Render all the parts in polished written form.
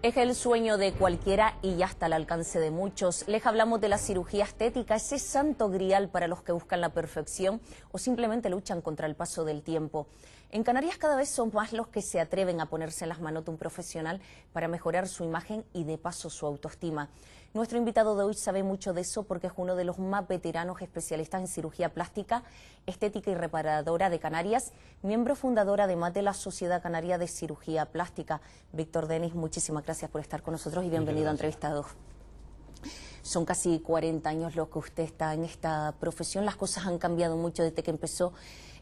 Es el sueño de cualquiera y ya está al alcance de muchos. Les hablamos de la cirugía estética, ese santo grial para los que buscan la perfección o simplemente luchan contra el paso del tiempo. En Canarias cada vez son más los que se atreven a ponerse en las manos de un profesional para mejorar su imagen y de paso su autoestima. Nuestro invitado de hoy sabe mucho de eso porque es uno de los más veteranos especialistas en cirugía plástica, estética y reparadora de Canarias, miembro fundador además de la Sociedad Canaria de Cirugía Plástica. Víctor Denis, muchísimas gracias por estar con nosotros y bienvenido a Entrevistados. Son casi 40 años lo que usted está en esta profesión, las cosas han cambiado mucho desde que empezó.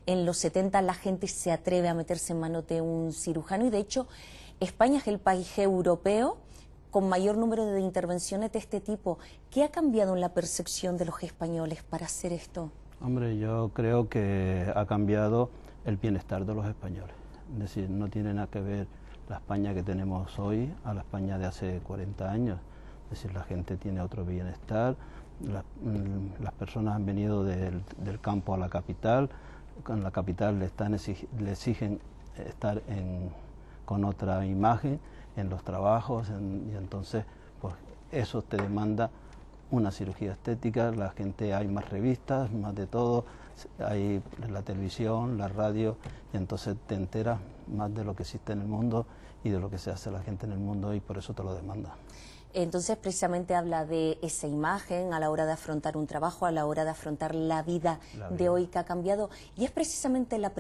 En los 70 la gente se atreve a meterse en manos de un cirujano y de hecho España es el país europeo con mayor número de intervenciones de este tipo. ¿Qué ha cambiado en la percepción de los españoles para hacer esto? Hombre, yo creo que ha cambiado el bienestar de los españoles. Es decir, no tiene nada que ver la España que tenemos hoy a la España de hace 40 años. Es decir, la gente tiene otro bienestar, las personas han venido del campo a la capital, en la capital le exigen estar con otra imagen en los trabajos y entonces pues eso te demanda una cirugía estética. La gente, hay más revistas, más de todo, hay la televisión, la radio y entonces te enteras más de lo que existe en el mundo y de lo que se hace la gente en el mundo y por eso te lo demanda. Entonces precisamente habla de esa imagen a la hora de afrontar un trabajo, a la hora de afrontar la vida de hoy que ha cambiado y es precisamente la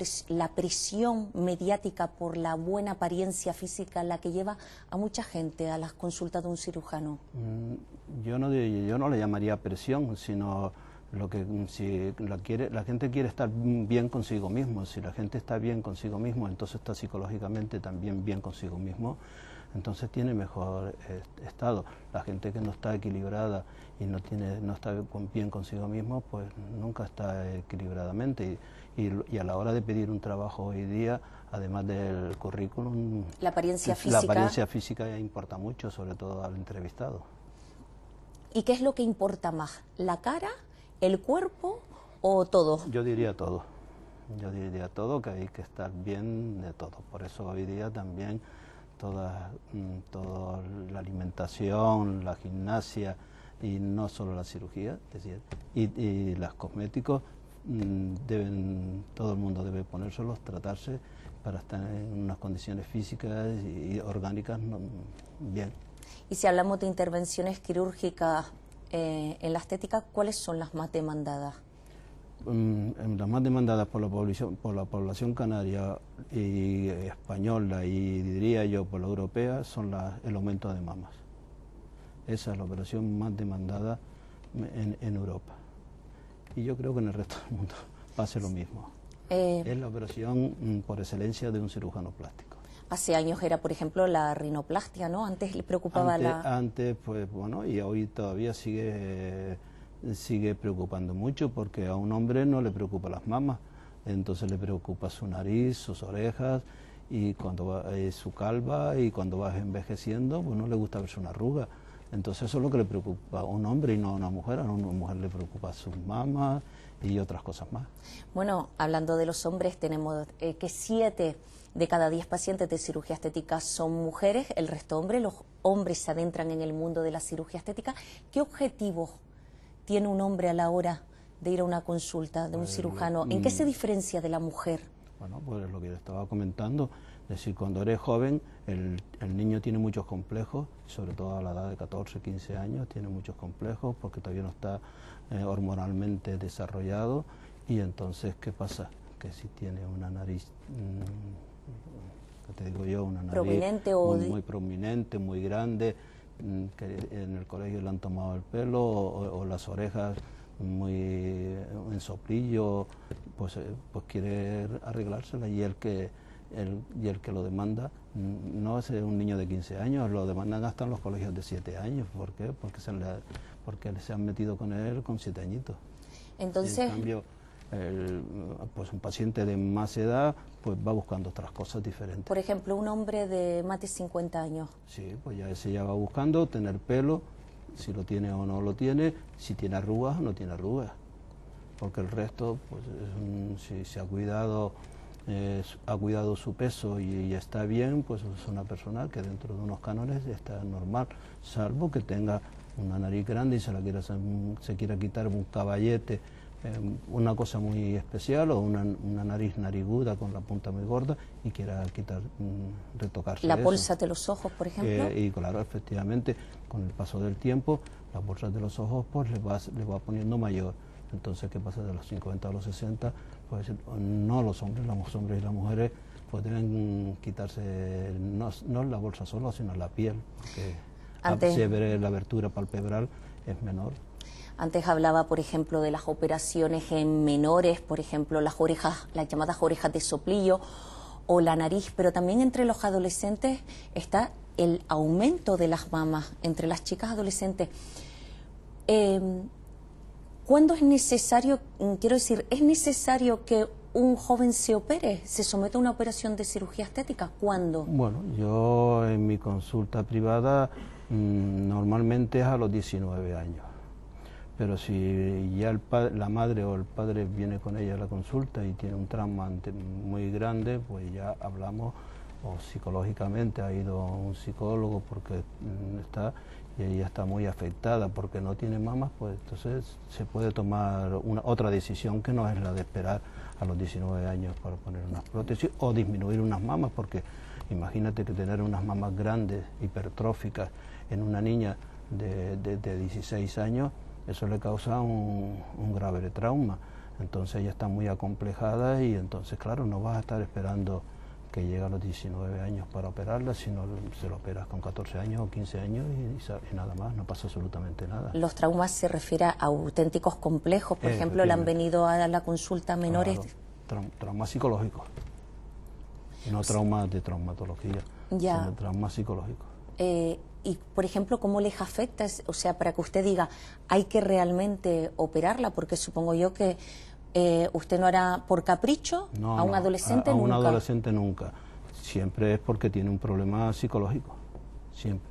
presión mediática por la buena apariencia física la que lleva a mucha gente a las consultas de un cirujano. Yo no le llamaría presión, sino lo que si la gente quiere estar bien consigo mismo. Si la gente está bien consigo mismo, entonces está psicológicamente también bien consigo mismo, entonces tiene mejor estado. La gente que no está equilibrada y no está bien consigo mismo, pues nunca está equilibradamente y a la hora de pedir un trabajo hoy día, además del currículum, la apariencia física importa mucho, sobre todo al entrevistado. ¿Y qué es lo que importa más? ¿La cara, el cuerpo o todo? Yo diría todo. Yo diría todo, que hay que estar bien de todo. Por eso hoy día también toda la alimentación, la gimnasia y no solo la cirugía, es decir, y los cosméticos todo el mundo debe ponérselos, tratarse para estar en unas condiciones físicas y orgánicas bien. Y si hablamos de intervenciones quirúrgicas en la estética, ¿cuáles son las más demandadas? Las más demandadas por la población canaria y española y diría yo por la europea son el aumento de mamas. Esa es la operación más demandada en Europa. Y yo creo que en el resto del mundo pase lo mismo. Es la operación por excelencia de un cirujano plástico. Hace años era, por ejemplo, la rinoplastia, ¿no? Antes le preocupaba Antes, pues bueno, y hoy todavía sigue preocupando mucho porque a un hombre no le preocupa las mamas, entonces le preocupa su nariz, sus orejas y cuando su calva y cuando va envejeciendo, pues no le gusta verse una arruga. Entonces eso es lo que le preocupa a un hombre y no a una mujer. A una mujer le preocupa sus mamas y otras cosas más. Bueno, hablando de los hombres, tenemos que 7 de cada 10 pacientes de cirugía estética son mujeres, el resto hombres. Los hombres se adentran en el mundo de la cirugía estética. ¿Qué objetivos tiene un hombre a la hora de ir a una consulta de un cirujano? ¿En qué se diferencia de la mujer? Bueno, pues lo que le estaba comentando, es decir, cuando eres joven, el niño tiene muchos complejos, sobre todo a la edad de 14, 15 años, tiene muchos complejos porque todavía no está hormonalmente desarrollado y entonces, ¿qué pasa? Que si tiene una nariz, ¿qué te digo yo? Una nariz prominente muy prominente, muy grande, que en el colegio le han tomado el pelo o las orejas muy en soplillo, pues quiere arreglársela y el que lo demanda no es un niño de 15 años, lo demandan hasta en los colegios de 7 años. ¿Por qué? Porque se han metido con él con 7 añitos. Entonces, en cambio, pues un paciente de más edad pues va buscando otras cosas diferentes. Por ejemplo, un hombre de más de 50 años. Sí, pues ese ya va buscando tener pelo, si lo tiene o no lo tiene, si tiene arrugas o no tiene arrugas, porque el resto, pues si se ha cuidado ha cuidado su peso y está bien, pues es una persona que dentro de unos cánones está normal, salvo que tenga una nariz grande y se quiera quitar un caballete, una cosa muy especial, o una nariz nariguda con la punta muy gorda y quiera retocarse ¿La eso. bolsa de los ojos, por ejemplo? Y claro, efectivamente, con el paso del tiempo, las bolsas de los ojos pues le va poniendo mayor. Entonces, ¿qué pasa? De los 50 a los 60, pues no los hombres y las mujeres pues deben quitarse no la bolsa solo, sino la piel, porque la abertura palpebral es menor. Antes hablaba, por ejemplo, de las operaciones en menores, por ejemplo, las orejas, las llamadas orejas de soplillo o la nariz, pero también entre los adolescentes está el aumento de las mamas entre las chicas adolescentes. ¿Cuándo es necesario, quiero decir, es necesario que un joven se opere, se someta a una operación de cirugía estética? ¿Cuándo? Bueno, yo en mi consulta privada normalmente es a los 19 años. Pero si ya la madre o el padre viene con ella a la consulta y tiene un trauma muy grande, pues ya hablamos, o psicológicamente ha ido a un psicólogo porque y ella está muy afectada porque no tiene mamas, pues entonces se puede tomar otra decisión que no es la de esperar a los 19 años para poner unas prótesis o disminuir unas mamas, porque imagínate que tener unas mamas grandes, hipertróficas, en una niña de 16 años, eso le causa un grave trauma. Entonces ella está muy acomplejada y entonces, claro, no vas a estar esperando que llegue a los 19 años para operarla, sino se lo operas con 14 años o 15 años y nada más, no pasa absolutamente nada. ¿Los traumas se refiere a auténticos complejos? Por ejemplo, le han venido a la consulta menores. Claro, traumas psicológicos, no traumas de traumatología, sino traumas psicológicos. Y, por ejemplo, ¿cómo les afecta? O sea, para que usted diga, hay que realmente operarla, porque supongo yo que usted no hará por capricho a un adolescente nunca. A un adolescente nunca. Siempre es porque tiene un problema psicológico, siempre.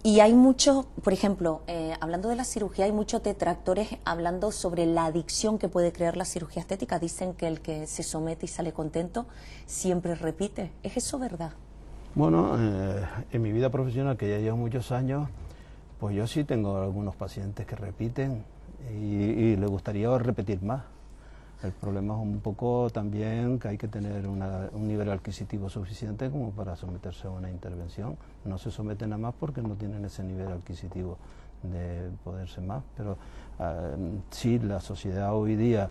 Y hay muchos, por ejemplo, hablando de la cirugía, hay muchos detractores hablando sobre la adicción que puede crear la cirugía estética. Dicen que el que se somete y sale contento siempre repite. ¿Es eso verdad? Bueno, en mi vida profesional, que ya llevo muchos años, pues yo sí tengo algunos pacientes que repiten y les gustaría repetir más. El problema es un poco también que hay que tener un nivel adquisitivo suficiente como para someterse a una intervención. No se someten nada más porque no tienen ese nivel adquisitivo de poderse más, pero sí, la sociedad hoy día,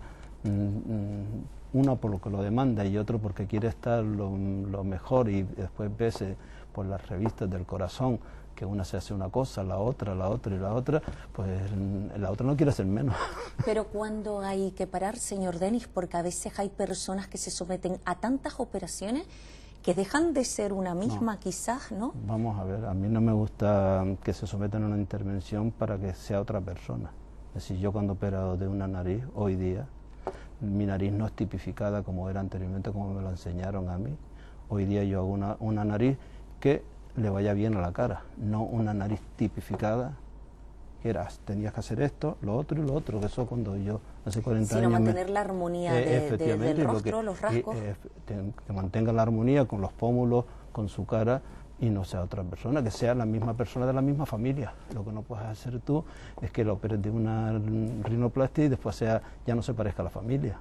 uno por lo que lo demanda y otro porque quiere estar lo mejor, y después ves por las revistas del corazón que una se hace una cosa, la otra y la otra, pues la otra no quiere hacer menos. Pero ¿cuándo hay que parar, señor Denis? Porque a veces hay personas que se someten a tantas operaciones que dejan de ser una misma, quizás, ¿no? Vamos a ver, a mí no me gusta que se sometan a una intervención para que sea otra persona. Es decir, yo cuando he operado de una nariz, hoy día, mi nariz no es tipificada como era anteriormente, como me lo enseñaron a mí. Hoy día yo hago una nariz que le vaya bien a la cara, no una nariz tipificada, que tenías que hacer esto, lo otro y lo otro, que eso cuando yo hace 40 años... Sino mantener la armonía del rostro, los rasgos. Que mantenga la armonía con los pómulos, con su cara, y no sea otra persona, que sea la misma persona de la misma familia. Lo que no puedes hacer tú es que lo operes de una rinoplastia y después ya no se parezca a la familia.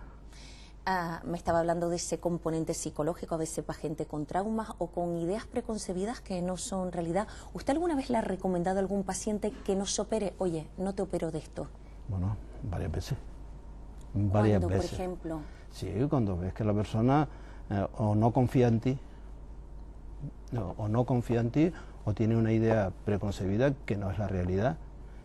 Me estaba hablando de ese componente psicológico, a veces para gente con traumas o con ideas preconcebidas que no son realidad. ¿Usted alguna vez le ha recomendado a algún paciente que no se opere? Oye, no te opero de esto. Bueno, varias veces. ¿Cuándo, por ejemplo? Sí, cuando ves que la persona o no confía en ti, o tiene una idea preconcebida que no es la realidad,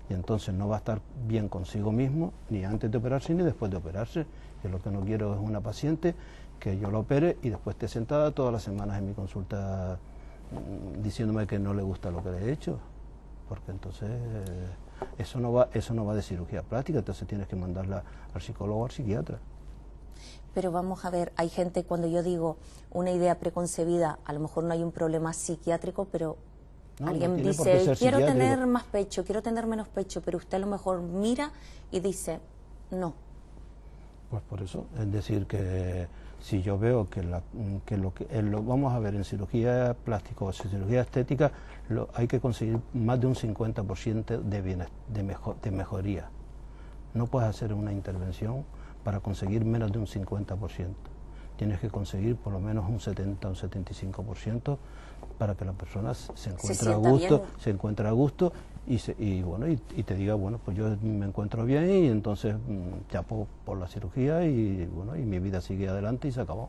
y entonces no va a estar bien consigo mismo, ni antes de operarse ni después de operarse. Yo lo que no quiero es una paciente que yo la opere y después esté sentada todas las semanas en mi consulta diciéndome que no le gusta lo que le he hecho, porque entonces eso no va de cirugía plástica, entonces tienes que mandarla al psicólogo o al psiquiatra. Pero vamos a ver, hay gente, cuando yo digo una idea preconcebida, a lo mejor no hay un problema psiquiátrico, pero alguien dice, quiero tener más pecho, quiero tener menos pecho, pero usted a lo mejor mira y dice, no. Pues por eso, es decir, que Si yo veo que vamos a ver en cirugía plástica o cirugía estética, hay que conseguir más de un 50% de mejoría. No puedes hacer una intervención para conseguir menos de un 50%. Tienes que conseguir por lo menos un 70 o un 75% para que la persona se encuentre a gusto y te diga, bueno, pues yo me encuentro bien y entonces chapo por la cirugía y mi vida sigue adelante y se acabó.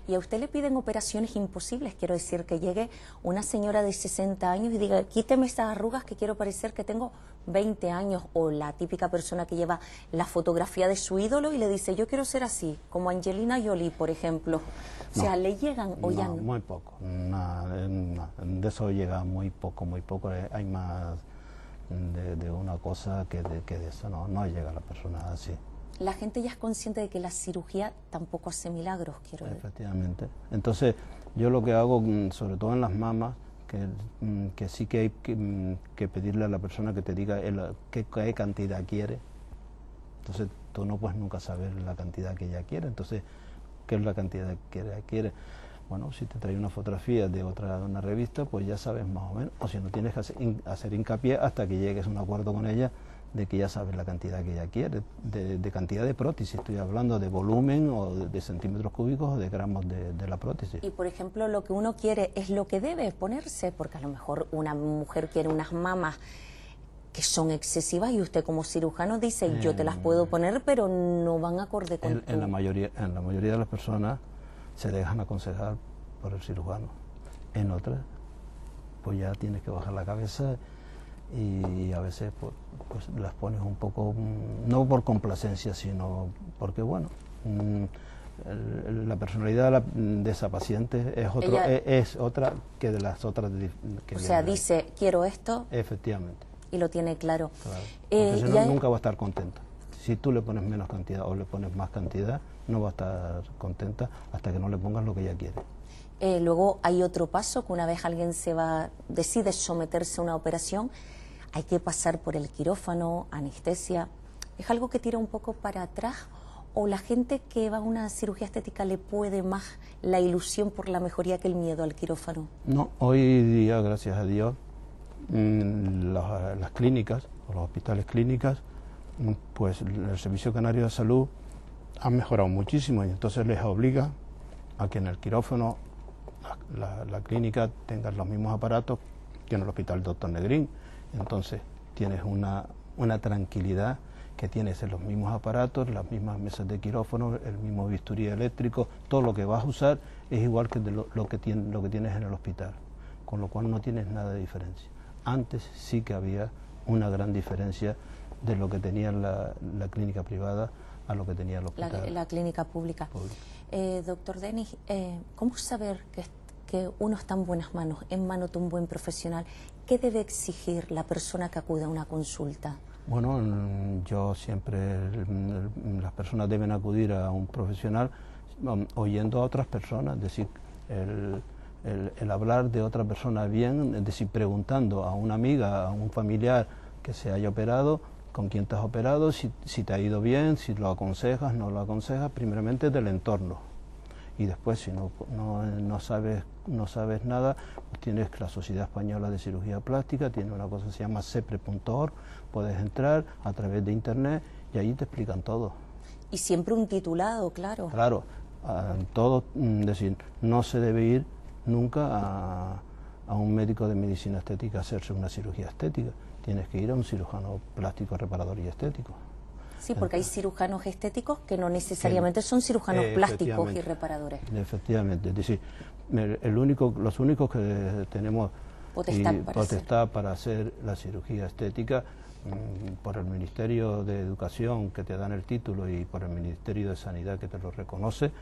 ¿Y a usted le piden operaciones imposibles? Quiero decir, que llegue una señora de 60 años y diga, quíteme estas arrugas que quiero parecer que tengo 20 años, o la típica persona que lleva la fotografía de su ídolo y le dice, yo quiero ser así, como Angelina Jolie, por ejemplo. O sea, ¿le llegan o ya no? Muy poco, de eso llega muy poco, hay más de una cosa que de eso, no llega la persona así. La gente ya es consciente de que la cirugía tampoco hace milagros, quiero decir. Efectivamente. Entonces, yo lo que hago, sobre todo en las mamas, que sí que hay que pedirle a la persona que te diga qué cantidad quiere. Entonces, tú no puedes nunca saber la cantidad que ella quiere. Entonces, ¿qué es la cantidad que ella quiere? Bueno, si te trae una fotografía de una revista, pues ya sabes más o menos. O si no, tienes que hacer hincapié hasta que llegues a un acuerdo con ella de que ya sabes la cantidad que ella quiere, de cantidad de prótesis. Estoy hablando de volumen o de centímetros cúbicos o de gramos de la prótesis. Y por ejemplo, lo que uno quiere es lo que debe ponerse, porque a lo mejor una mujer quiere unas mamas que son excesivas y usted como cirujano dice, yo te las puedo poner, pero no van acorde con en la mayoría de las personas se dejan aconsejar por el cirujano. En otras, pues ya tienes que bajar la cabeza y a veces pues las pones un poco, no por complacencia, sino porque, bueno, la personalidad de esa paciente es otra que de las otras. O sea, dice, quiero esto. Efectivamente. Y lo tiene claro. Porque si no, nunca va a estar contenta. Si tú le pones menos cantidad o le pones más cantidad, no va a estar contenta hasta que no le pongas lo que ella quiere. Luego hay otro paso, que una vez alguien decide someterse a una operación, hay que pasar por el quirófano, anestesia. ¿Es algo que tira un poco para atrás? ¿O la gente que va a una cirugía estética le puede más la ilusión por la mejoría que el miedo al quirófano? No, hoy día, gracias a Dios, las clínicas o los hospitales clínicas, pues el Servicio Canario de Salud ha mejorado muchísimo y entonces les obliga a que en el quirófano la clínica tenga los mismos aparatos que en el Hospital Dr. Negrín. Entonces tienes una tranquilidad, que tienes los mismos aparatos, las mismas mesas de quirófano, el mismo bisturí eléctrico, todo lo que vas a usar es igual que lo que tienes en el hospital, con lo cual no tienes nada de diferencia. Antes sí que había una gran diferencia de lo que tenía la clínica privada a lo que tenía el hospital. La clínica pública. Doctor Denis, ¿cómo saber que uno está en buenas manos, en manos de un buen profesional? ¿Qué debe exigir la persona que acude a una consulta? Bueno, yo siempre, las personas deben acudir a un profesional oyendo a otras personas, es decir, el hablar de otra persona bien, es decir, preguntando a una amiga, a un familiar que se haya operado, con quién te has operado, si te ha ido bien, si lo aconsejas, no lo aconsejas, primeramente del entorno. Y después, si no sabes nada, pues tienes la Sociedad Española de Cirugía Plástica, tiene una cosa que se llama cepre.org, puedes entrar a través de internet y ahí te explican todo. Y siempre un titulado, claro. Claro, todo, es decir, no se debe ir nunca a un médico de medicina estética a hacerse una cirugía estética, tienes que ir a un cirujano plástico, reparador y estético. Sí, porque hay cirujanos estéticos que no necesariamente son cirujanos plásticos y reparadores. Efectivamente, es decir, los únicos que tenemos potestad para hacer la cirugía estética por el Ministerio de Educación, que te dan el título, y por el Ministerio de Sanidad, que te lo reconoce,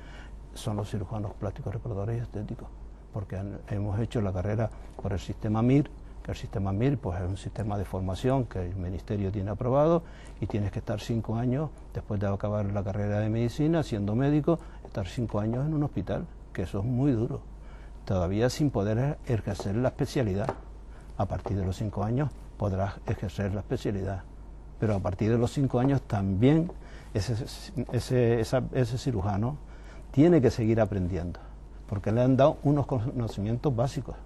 son los cirujanos plásticos, reparadores y estéticos, porque hemos hecho la carrera por el sistema MIR. El sistema MIR pues, es un sistema de formación que el Ministerio tiene aprobado y tienes que estar 5 años, después de acabar la carrera de medicina, siendo médico, estar 5 años en un hospital, que eso es muy duro, todavía sin poder ejercer la especialidad. A partir de los 5 años podrás ejercer la especialidad, pero a partir de los 5 años también ese cirujano tiene que seguir aprendiendo, porque le han dado unos conocimientos básicos,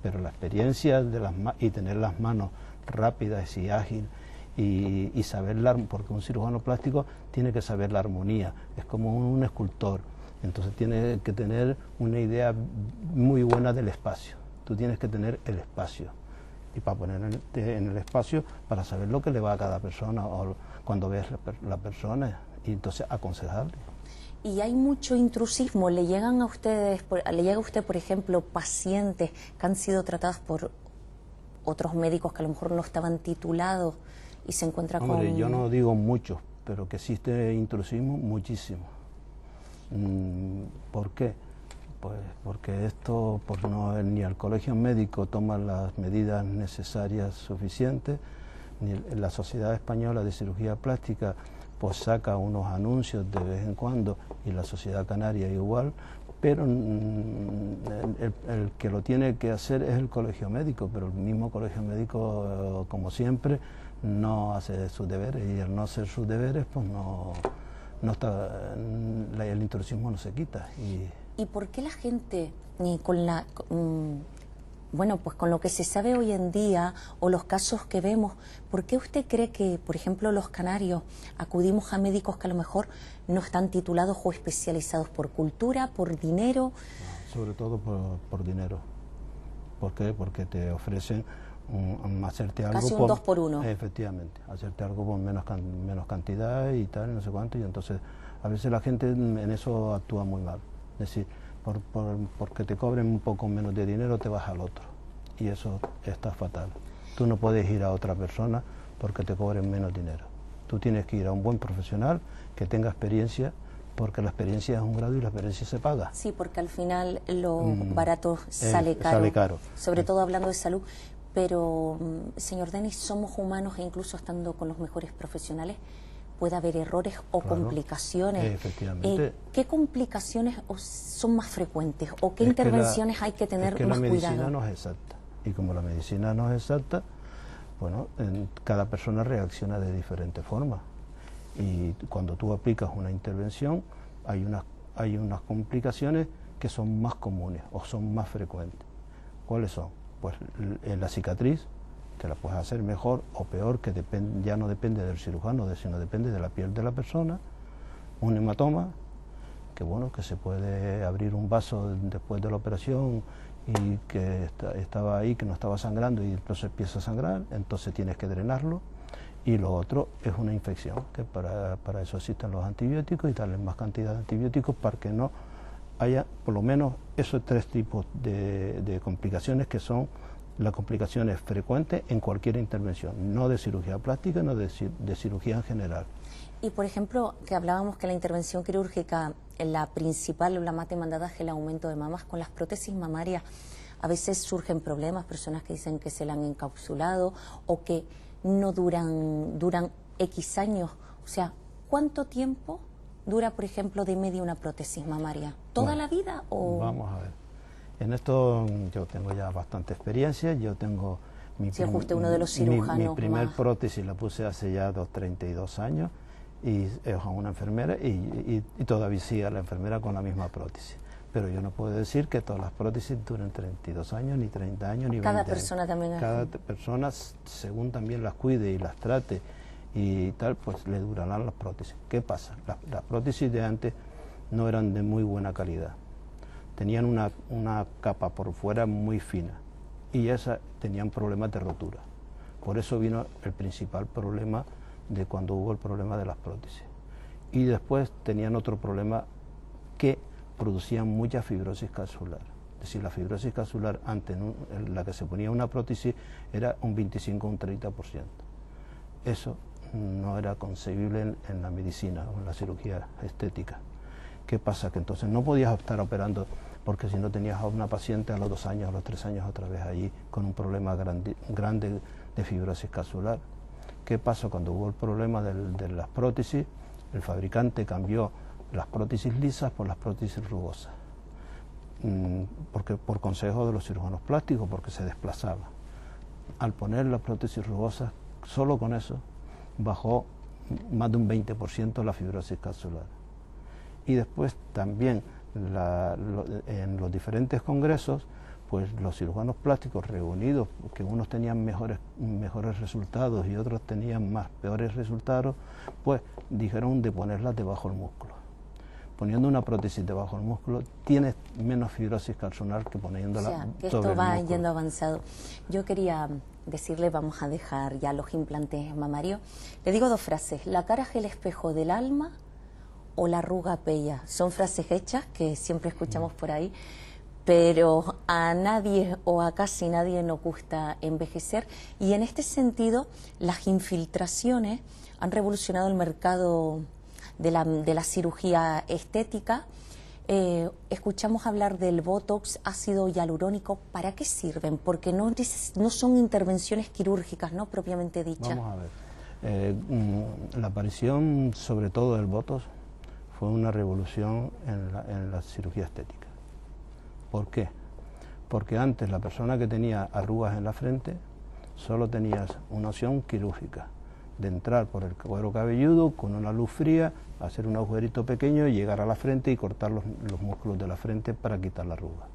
pero la experiencia de y tener las manos rápidas y ágiles y saber porque un cirujano plástico tiene que saber la armonía, es como un escultor, entonces tiene que tener una idea muy buena del espacio. Tú tienes que tener el espacio, y para poner en el espacio, para saber lo que le va a cada persona, o cuando ves la persona, y entonces aconsejarle. Y hay mucho intrusismo. ¿Le llegan a ustedes, le llega a usted, por ejemplo, pacientes que han sido tratados por otros médicos que a lo mejor no estaban titulados y se encuentra con...? Yo no digo muchos, pero que existe intrusismo, muchísimo. ¿Por qué? Pues porque esto, ni el colegio médico toma las medidas necesarias suficientes, ni la Sociedad Española de Cirugía Plástica pues saca unos anuncios de vez en cuando, y la Sociedad Canaria igual, pero el que lo tiene que hacer es el colegio médico, pero el mismo colegio médico, como siempre, no hace sus deberes, y al no hacer sus deberes, pues el intrusismo no se quita. ¿Y por qué la gente, bueno, pues con lo que se sabe hoy en día o los casos que vemos, ¿por qué usted cree que, por ejemplo, los canarios acudimos a médicos que a lo mejor no están titulados o especializados por cultura, por dinero? Sobre todo por dinero. ¿Por qué? Porque te ofrecen hacerte algo... Casi un 2 por 1. Efectivamente, hacerte algo por menos cantidad y tal, no sé cuánto, y entonces a veces la gente en eso actúa muy mal. Es decir, porque te cobren un poco menos de dinero te vas al otro, y eso está fatal. Tú no puedes ir a otra persona porque te cobren menos dinero. Tú tienes que ir a un buen profesional que tenga experiencia, porque la experiencia es un grado y la experiencia se paga. Sí, porque al final lo barato sale caro. Sale caro. Sobre todo hablando de salud. Pero, señor Denis, somos humanos, e incluso estando con los mejores profesionales puede haber errores o complicaciones. Efectivamente. ¿Qué complicaciones son más frecuentes o qué intervenciones hay que tener más cuidado? La medicina no es exacta, y como la medicina no es exacta, bueno, cada persona reacciona de diferente forma, y cuando tú aplicas una intervención hay unas complicaciones que son más comunes o son más frecuentes. ¿Cuáles son? Pues la cicatriz, que la puedes hacer mejor o peor, que ya no depende del cirujano, sino depende de la piel de la persona. Un hematoma, que bueno, que se puede abrir un vaso después de la operación y que estaba ahí, que no estaba sangrando, y entonces empieza a sangrar, entonces tienes que drenarlo. Y lo otro es una infección, que para eso existen los antibióticos, y darle más cantidad de antibióticos para que no haya por lo menos esos 3 tipos de complicaciones, que son las complicaciones frecuentes en cualquier intervención, no de cirugía plástica, no de cirugía en general. Y por ejemplo, que hablábamos que la intervención quirúrgica, la principal o la más demandada es el aumento de mamas. Con las prótesis mamarias a veces surgen problemas, personas que dicen que se la han encapsulado o que no duran X años. O sea, ¿cuánto tiempo dura, por ejemplo, de media una prótesis mamaria? ¿Toda la vida o...? Vamos a ver. En esto yo tengo ya bastante experiencia. Yo tengo uno de los cirujanos mi primer prótesis la puse hace ya 32 años, y es a una enfermera, y todavía sigue a la enfermera con la misma prótesis. Pero yo no puedo decir que todas las prótesis duren 32 años, ni 30 años, ni 20 años. Cada persona también es... Cada persona, según también las cuide y las trate y tal, pues le durarán las prótesis. ¿Qué pasa? Las prótesis de antes no eran de muy buena calidad. Tenían una capa por fuera muy fina, y esas tenían problemas de rotura. Por eso vino el principal problema de cuando hubo el problema de las prótesis. Y después tenían otro problema, que producían mucha fibrosis capsular. Es decir, la fibrosis capsular antes, en la que se ponía una prótesis, era un 25 o un 30%. Eso no era concebible en la medicina o en la cirugía estética. ¿Qué pasa? Que entonces no podías estar operando, porque si no tenías a una paciente a los 2 años, a los 3 años otra vez allí con un problema grande de fibrosis capsular. ¿Qué pasa? Cuando hubo el problema de las prótesis, el fabricante cambió las prótesis lisas por las prótesis rugosas, por consejo de los cirujanos plásticos, porque se desplazaba. Al poner las prótesis rugosas, solo con eso bajó más de un 20% la fibrosis capsular. Y después también en los diferentes congresos, pues los cirujanos plásticos reunidos, que unos tenían mejores resultados y otros tenían peores resultados, pues dijeron de ponerlas debajo del músculo. Poniendo una prótesis debajo del músculo tienes menos fibrosis calzonal que poniéndola sobre el músculo. Esto va yendo avanzado. Yo quería decirle, vamos a dejar ya los implantes mamarios. Le digo dos frases: la cara es el espejo del alma o la arruga pella. Son frases hechas que siempre escuchamos por ahí, pero a nadie o a casi nadie nos gusta envejecer, y en este sentido las infiltraciones han revolucionado el mercado de la cirugía estética. Escuchamos hablar del Botox, ácido hialurónico. ¿Para qué sirven? Porque no son intervenciones quirúrgicas, ¿no?, propiamente dichas. Vamos a ver. La aparición, sobre todo del Botox, fue una revolución en la cirugía estética. ¿Por qué? Porque antes la persona que tenía arrugas en la frente solo tenías una opción quirúrgica, de entrar por el cuero cabelludo con una luz fría, hacer un agujerito pequeño y llegar a la frente y cortar los músculos de la frente para quitar la arruga.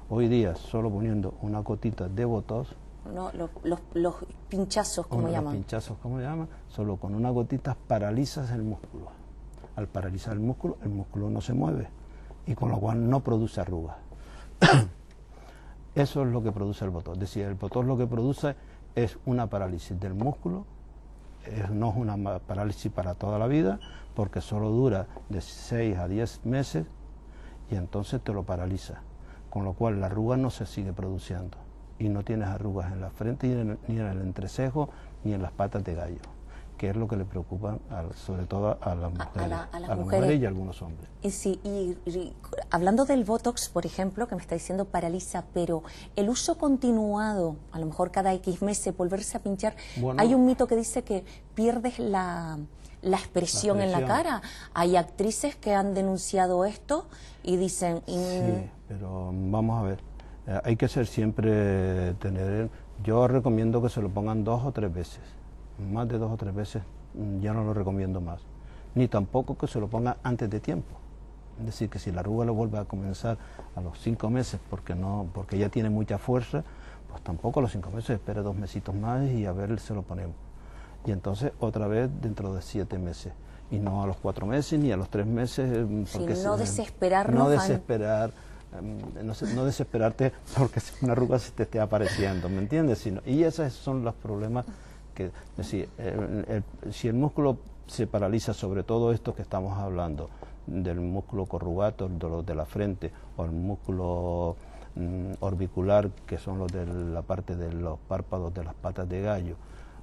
Hoy día, solo poniendo una gotita de Botox, no, los pinchazos, como llaman. Los pinchazos, como llaman, solo con una gotita paralizas el músculo. Al paralizar el músculo no se mueve y con lo cual no produce arrugas. Eso es lo que produce el Botox. Es decir, el Botox lo que produce es una parálisis del músculo. No es una parálisis para toda la vida, porque solo dura de 6 a 10 meses y entonces te lo paraliza, con lo cual la arruga no se sigue produciendo y no tienes arrugas en la frente, ni en el entrecejo, ni en las patas de gallo, que es lo que le preocupa sobre todo a las mujeres, a las mujeres y a algunos hombres. Y hablando del Botox, por ejemplo, que me está diciendo paraliza, pero el uso continuado, a lo mejor cada X meses, volverse a pinchar, bueno, hay un mito que dice que pierdes la expresión en la cara. Hay actrices que han denunciado esto y dicen... Sí, pero vamos a ver, hay que ser siempre yo recomiendo que se lo pongan 2 o 3 veces. Más de 2 o 3 veces ya no lo recomiendo más, ni tampoco que se lo ponga antes de tiempo. Es decir, que si la arruga lo vuelve a comenzar a los 5 meses porque ya tiene mucha fuerza, pues tampoco a los 5 meses, espere 2 mesitos más y a ver, se lo ponemos. Y entonces otra vez dentro de 7 meses, y no a los 4 meses ni a los 3 meses. Porque no desesperarnos. No desesperarte porque una arruga se te esté apareciendo, ¿me entiendes? Y esos son los problemas. Es decir, si el músculo se paraliza, sobre todo esto que estamos hablando, del músculo corrugato, de la frente, o el músculo orbicular, que son los de la parte de los párpados de las patas de gallo,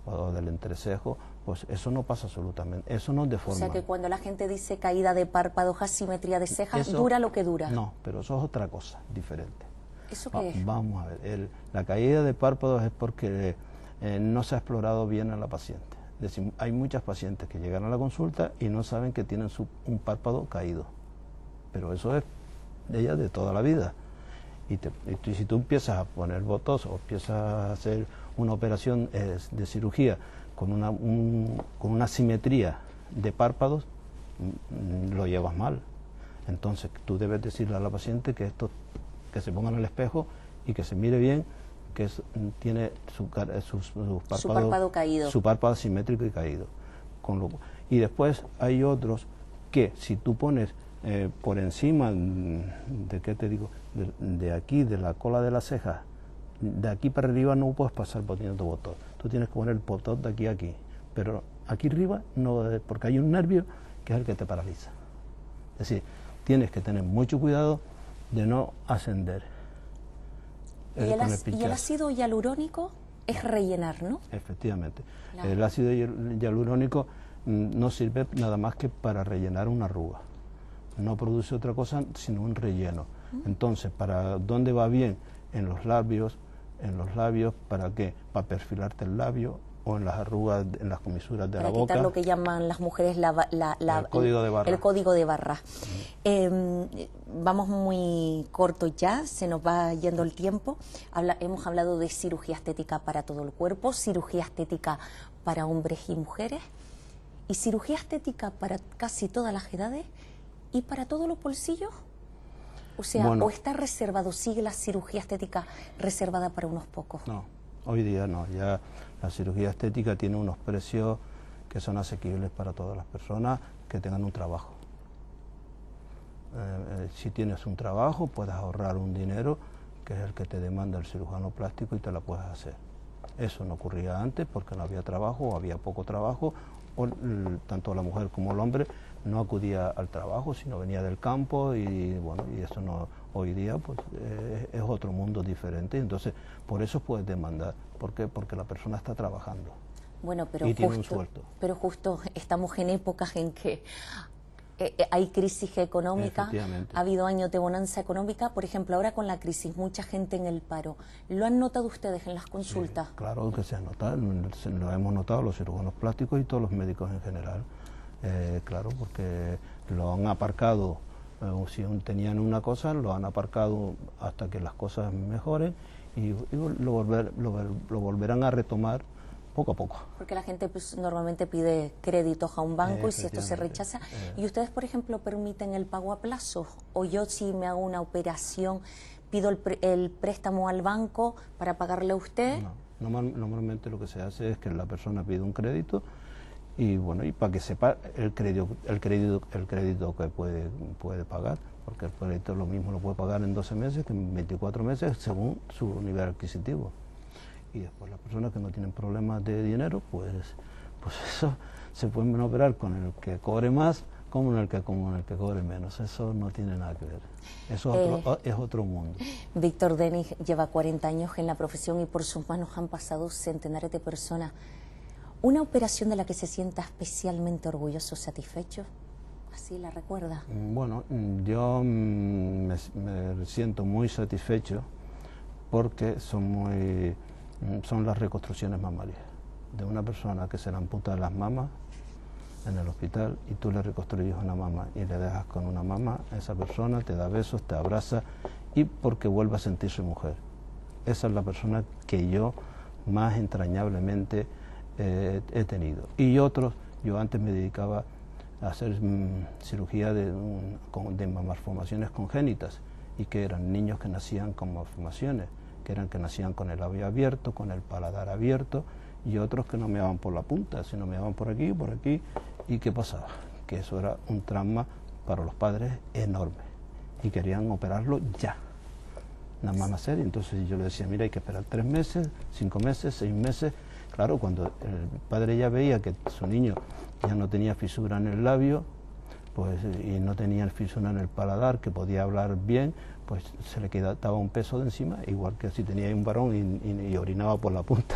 o del entrecejo, pues eso no pasa absolutamente, eso no deforma. O sea que cuando la gente dice caída de párpados, asimetría de cejas, eso, dura lo que dura. No, pero eso es otra cosa, diferente. ¿Eso qué es? Vamos a ver, la caída de párpados es porque no se ha explorado bien a la paciente. Es decir, hay muchas pacientes que llegan a la consulta y no saben que tienen un párpado caído, pero eso es de ellas de toda la vida. Y si tú empiezas a poner Botox o empiezas a hacer una operación de cirugía con una simetría de párpados, lo llevas mal. Entonces tú debes decirle a la paciente que se ponga en el espejo y que se mire bien, que tiene su párpado caído, su párpado simétrico y caído. Y después hay otros que si tú pones por encima de, ¿qué te digo?, de aquí, de la cola de la ceja, de aquí para arriba no puedes pasar poniendo Botox. Tú tienes que poner el Botox de aquí a aquí, pero aquí arriba no, porque hay un nervio que es el que te paraliza. Es decir, tienes que tener mucho cuidado de no ascender. Y el ácido hialurónico es rellenar, ¿no? Efectivamente. Claro. El ácido hialurónico no sirve nada más que para rellenar una arruga. No produce otra cosa sino un relleno. Entonces, ¿para dónde va bien? En los labios. ¿Para qué? Para perfilarte el labio, o en las arrugas, en las comisuras de la boca. Para quitar lo que llaman las mujeres el código de barra. El código de barra. Vamos muy corto ya, se nos va yendo el tiempo. Hemos hablado de cirugía estética para todo el cuerpo, cirugía estética para hombres y mujeres, y cirugía estética para casi todas las edades. ¿Y para todos los bolsillos? O sea, Bueno, ¿o está reservado, sigue la cirugía estética reservada para unos pocos? no, hoy día no, ya la cirugía estética tiene unos precios que son asequibles para todas las personas que tengan un trabajo. Si tienes un trabajo, puedes ahorrar un dinero que es el que te demanda el cirujano plástico y te la puedes hacer. Eso no ocurría antes porque no había trabajo o había poco trabajo, o tanto la mujer como el hombre no acudía al trabajo, sino venía del campo y bueno, y eso no, hoy día pues es otro mundo diferente, entonces por eso puedes demandar. ¿Por qué? Porque la persona está trabajando. Bueno, y tiene un sueldo. Pero justo estamos en épocas en que hay crisis económica, ha habido años de bonanza económica, por ejemplo, ahora con la crisis, mucha gente en el paro. ¿Lo han notado ustedes en las consultas? Sí, claro que se ha notado, lo hemos notado los cirujanos plásticos y todos los médicos en general. Claro, porque lo han aparcado, si tenían una cosa, lo han aparcado hasta que las cosas mejoren y lo volverán a retomar poco a poco. Porque la gente pues, normalmente pide créditos a un banco y si esto se rechaza. ¿Y ustedes, por ejemplo, permiten el pago a plazo? ¿O yo si me hago una operación pido el préstamo al banco para pagarle a usted? No, normalmente lo que se hace es que la persona pide un crédito y bueno, y para que sepa el crédito que puede pagar, porque el crédito lo mismo lo puede pagar en 12 meses que en 24 meses según su nivel adquisitivo. Y después las personas que no tienen problemas de dinero, pues eso se pueden operar con el que cobre más como en el que cobre menos. Eso no tiene nada que ver. Eso es otro mundo. Víctor Denis lleva 40 años en la profesión y por sus manos han pasado centenares de personas. ¿Una operación de la que se sienta especialmente orgulloso, satisfecho? ¿Así la recuerda? Bueno, yo me siento muy satisfecho porque son las reconstrucciones mamarias de una persona que se le amputa las mamas en el hospital y tú le reconstruyes una mama y le dejas con una mama, esa persona te da besos, te abraza y porque vuelve a sentirse mujer. Esa es la persona que yo más entrañablemente he tenido. Y otros, yo antes me dedicaba a hacer cirugía de malformaciones congénitas y que eran niños que nacían con malformaciones, que nacían con el labio abierto, con el paladar abierto, y otros que no meaban por la punta, sino meaban por aquí, ¿y qué pasaba? Que eso era un trauma para los padres enorme, y querían operarlo ya, nada más nacer, entonces yo le decía, mira, hay que esperar 3 meses, 5 meses, 6 meses, claro, cuando el padre ya veía que su niño ya no tenía fisura en el labio, pues, y no tenía fisura en el paladar, que podía hablar bien, pues se le quedaba un peso de encima, igual que si tenía un varón y orinaba por la punta,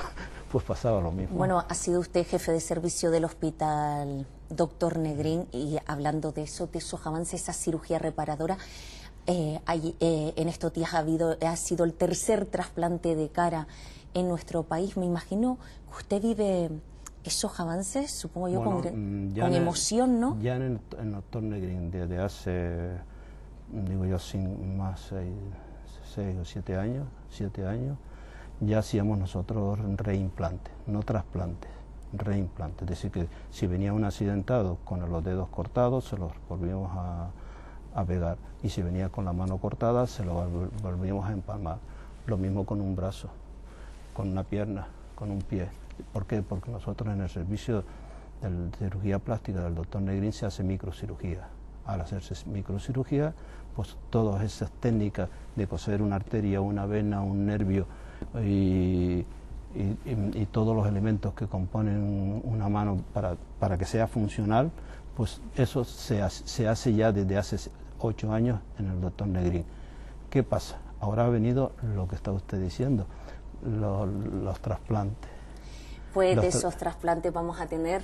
pues pasaba lo mismo. Bueno, ha sido usted jefe de servicio del hospital Dr. Negrín y hablando de eso, de esos avances, esa cirugía reparadora, en estos días ha sido el tercer trasplante de cara en nuestro país. Me imagino que usted vive esos avances, supongo yo, bueno, con emoción, ¿no? Ya en el Dr. Negrín, desde hace, digo yo, más 6 o 7 años, ya hacíamos nosotros reimplantes, no trasplantes, reimplantes. Es decir, que si venía un accidentado con los dedos cortados, se los volvíamos a pegar. Y si venía con la mano cortada, se lo volvíamos a empalmar. Lo mismo con un brazo, con una pierna, con un pie. ¿Por qué? Porque nosotros en el servicio de cirugía plástica del Dr. Negrín se hace microcirugía. Al hacerse microcirugía, pues todas esas técnicas de coser una arteria, una vena, un nervio y todos los elementos que componen una mano para que sea funcional, pues eso se hace ya desde hace 8 años en el Dr. Negrín. ¿Qué pasa? Ahora ha venido lo que está usted diciendo, los trasplantes. Pues de esos trasplantes vamos a tener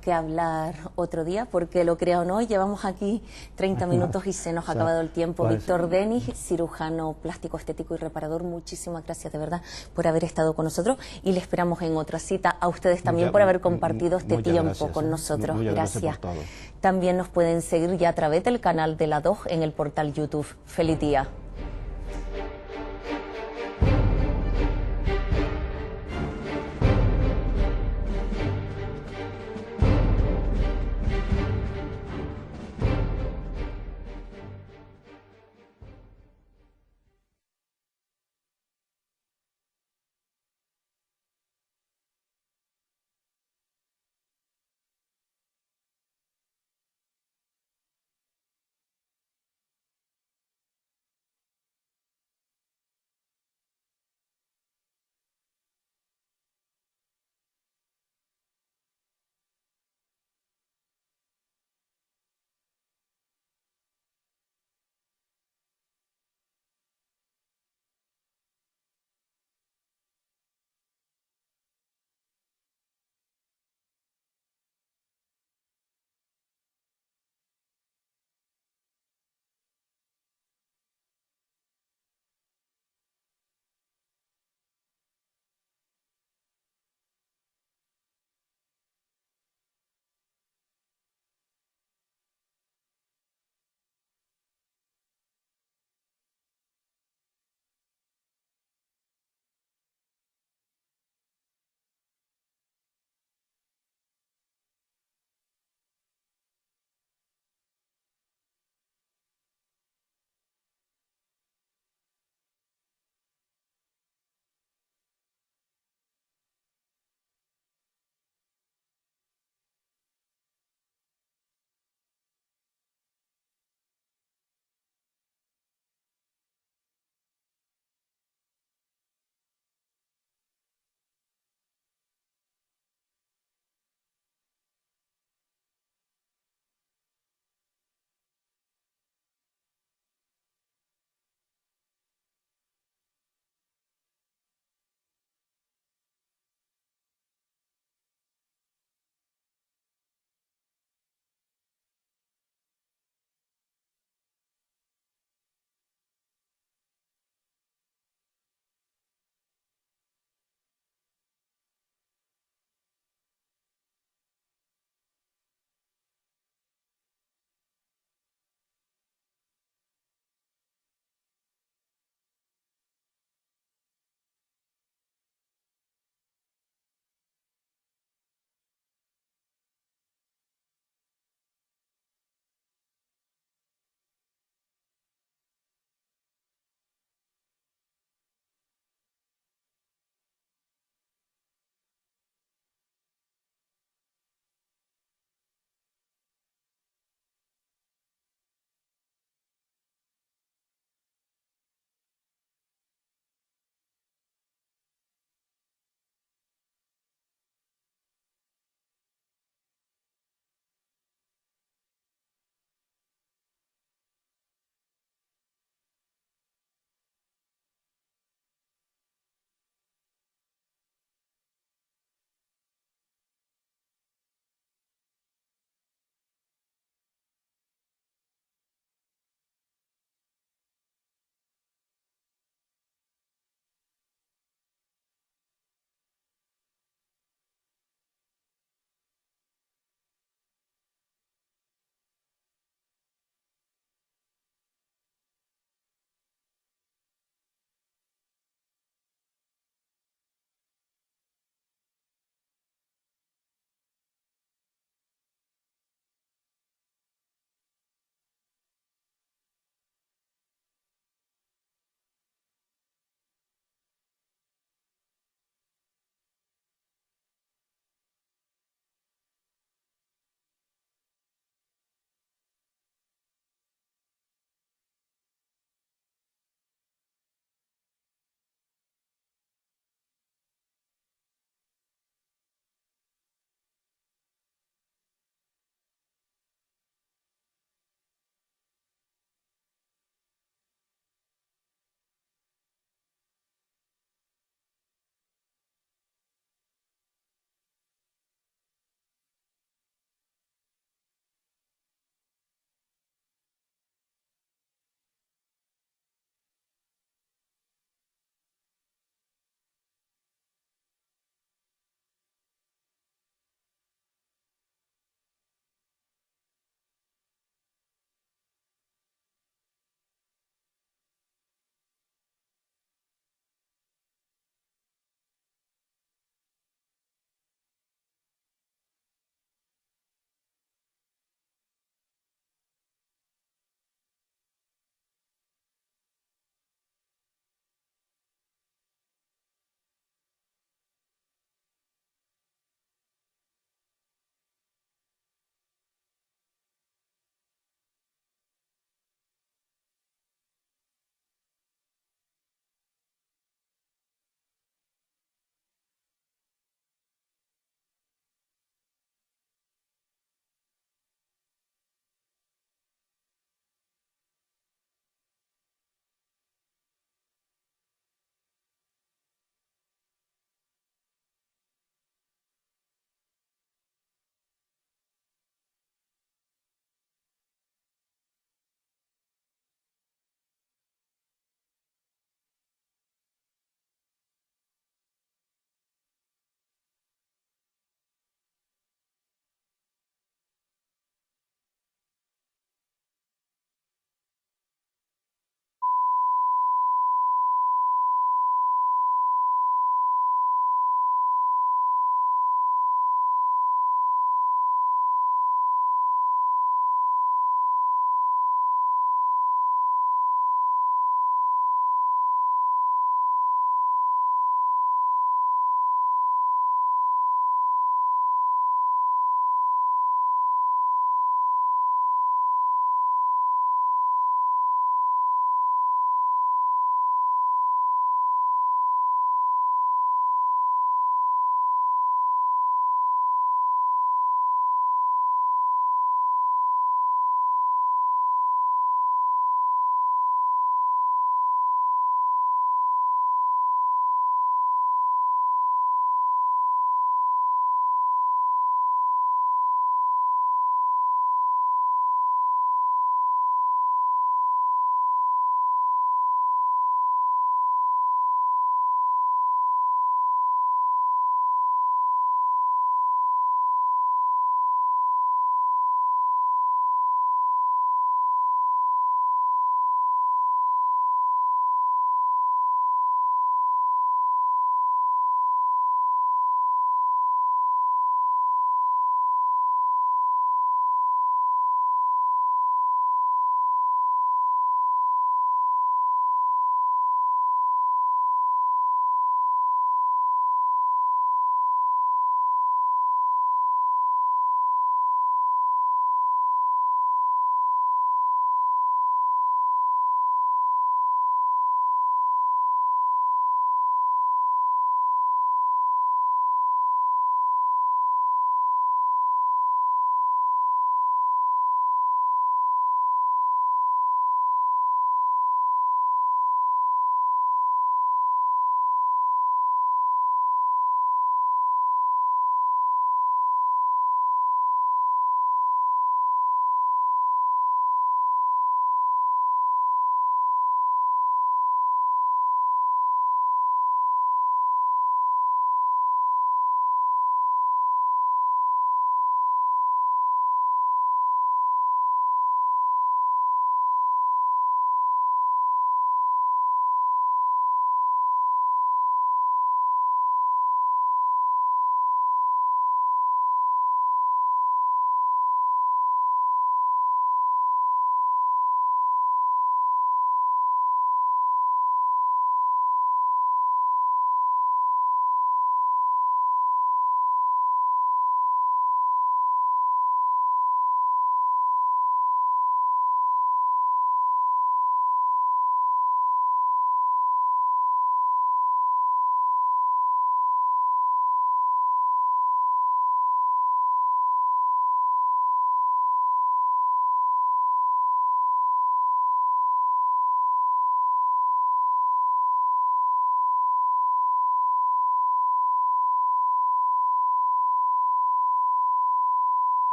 que hablar otro día, porque lo crea o no, llevamos aquí 30 minutos y se nos ha acabado el tiempo. Pues, Víctor Denis, cirujano plástico, estético y reparador, muchísimas gracias de verdad por haber estado con nosotros y le esperamos en otra cita. A ustedes también por haber compartido este tiempo con nosotros. Gracias. También nos pueden seguir ya a través del canal de La 2 en el portal YouTube. Feliz día.